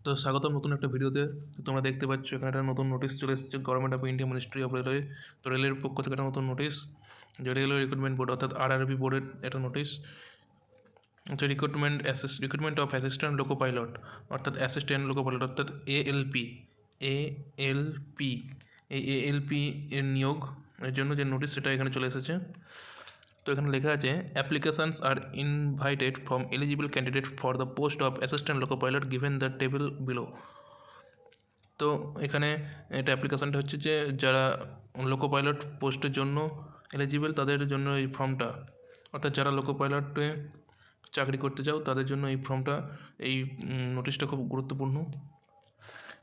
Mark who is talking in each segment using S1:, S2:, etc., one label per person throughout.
S1: তো স্বাগতম নতুন একটা ভিডিওতে। তো তোমরা দেখতে পাচ্ছ এখানে একটা নতুন নোটিশ চলে এসেছে government of India ministry of railway. তো রেলের পক্ষ থেকে একটা নতুন নোটিশ, যে রেলওয়ে রিক্রুটমেন্ট বোর্ড অর্থাৎ আরআরবি বোর্ডের একটা নোটিশ, হচ্ছে recruitment of assistant loco pilot অর্থাৎ অ্যাসিস্ট্যান্ট লোকো পাইলট অর্থাৎ এএলপি। এই এএলপি এর নিয়োগ এর জন্য যে নোটিশ সেটা এখানে চলে এসেছে। তো এখানে লেখা আছে applications are invited from eligible candidate for the post of assistant loco pilot given the table below. তো এখানে এটা অ্যাপ্লিকেশানটা হচ্ছে যে যারা লোকো পাইলট পোস্টের জন্য এলিজিবল তাদের জন্য এই ফর্মটা, অর্থাৎ যারা লোকো পাইলটে চাকরি করতে চাও তাদের জন্য এই ফর্মটা, এই নোটিশটা খুব গুরুত্বপূর্ণ।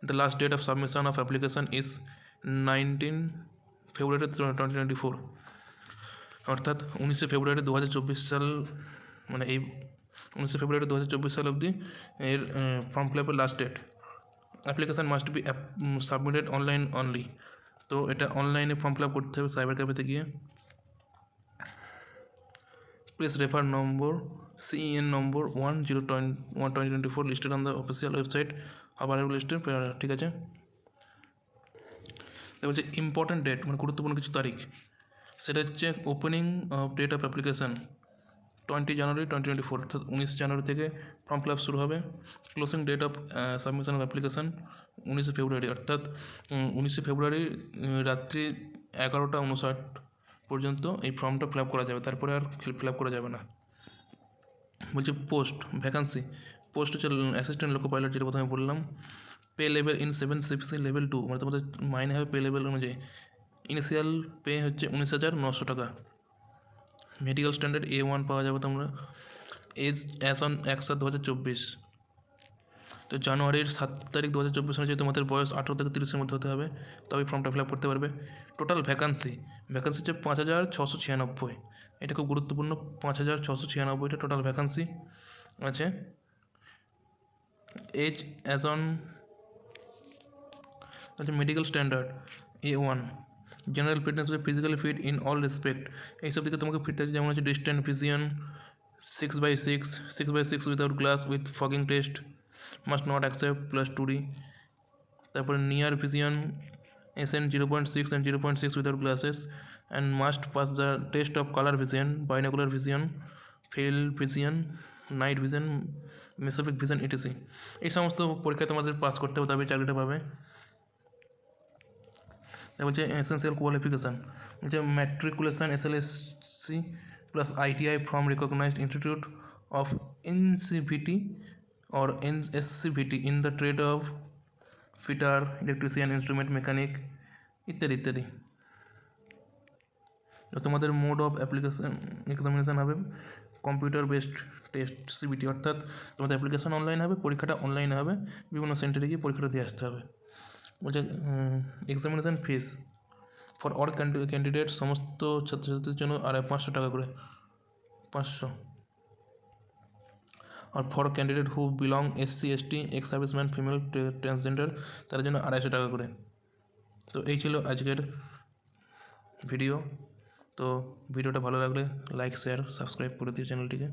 S1: The last date of submission of application is 19 February 2024, অর্থাৎ 19 ফেব্রুয়ারি 2024 সাল, মানে এই 19 ফেব্রুয়ারি 2024 সাল অবধি এর ফর্ম ফিল আপের last date. Application must be submitted online only. তো এটা অনলাইনে ফর্ম ফিল আপ করতে হবে সাইবার ক্যাফেতে গিয়ে। Please refer number CEN number 1/0/2024 listed on the official website আবার লিস্টেড। ঠিক আছে, বলছে ইম্পর্ট্যান্ট ডেট মানে গুরুত্বপূর্ণ কিছু তারিখ, সেটা হচ্ছে ওপেনিং ডেট অফ অ্যাপ্লিকেশান 20 জানুয়ারি 2024, অর্থাৎ 19 জানুয়ারি থেকে ফর্ম ফিল আপ শুরু হবে। Closing date of submission of application 19 February, অর্থাৎ 19 ফেব্রুয়ারি রাত্রি 11:59 পর্যন্ত এই ফর্মটা ফিল আপ করা যাবে, তারপরে আর ফিল আপ করা যাবে না। বলছে পোস্ট ভ্যাকান্সি, পোস্ট হচ্ছে অ্যাসিস্ট্যান্ট লোকো পাইলট, যেটা প্রথমে বললাম। Pay level in 7CPC level 2, মানে তোমাদের মাইনে হবে পে লেভেল অনুযায়ী। ইনিশিয়াল পে হচ্ছে 19,900 টাকা। মেডিকেল স্ট্যান্ডার্ড A1 পাওয়া যাবে তোমরা। এজ অ্যাজ অন 1/7/2024, তো জানুয়ারির 7 তারিখ 2024 অনুযায়ী তোমাদের বয়স 18 থেকে 30-এর মধ্যে হতে হবে, তবে ফর্মটা ফিল আপ করতে পারবে। টোটাল ভ্যাকান্সি হচ্ছে 5,696, এটা খুব গুরুত্বপূর্ণ। 5,696টা টোটাল ভ্যাকান্সি আছে। Age as on medical standard A1, general fitness হচ্ছে physically fit in all respect, এইসব দিকে তোমাকে ফিট থাকছে, যেমন হচ্ছে distant vision 6/6 without glass with fogging test, must not accept +2D। তারপরে near vision SN 0.6 and 0.6 without glasses and must pass the test of colour vision, binocular vision, field vision, night vision, mesopic vision etc। এই সমস্ত পরীক্ষায় তোমাদের pass করতে হবে, তবে চাকরিটা পাবে। বলছে এসেন্সিয়াল কোয়ালিফিকেশান, বলছে matriculation SLSC plus ITI from recognised institute of NCVT or SCVT in the trade of fitter, electrician, instrument mechanic ইত্যাদি ইত্যাদি। তোমাদের মোড অফ অ্যাপ্লিকেশান এক্সামিনেশান হবে কম্পিউটার বেসড টেস্ট CBT, অর্থাৎ তোমাদের অ্যাপ্লিকেশান অনলাইন হবে, পরীক্ষাটা অনলাইনে হবে, বিভিন্ন সেন্টারে গিয়ে পরীক্ষাটা দিয়ে আসতে হবে। বলছে examination fees for all candidate, সমস্ত ছাত্রছাত্রীদের জন্য 500 টাকা করে, 500। আর for candidate who belong SC ST, ex serviceman, female, transgender, তাদের জন্য 250 টাকা করে। তো এই ছিল আজকের ভিডিও। তো ভিডিওটা ভালো লাগলে লাইক শেয়ার সাবস্ক্রাইব করে দিও চ্যানেলটিকে।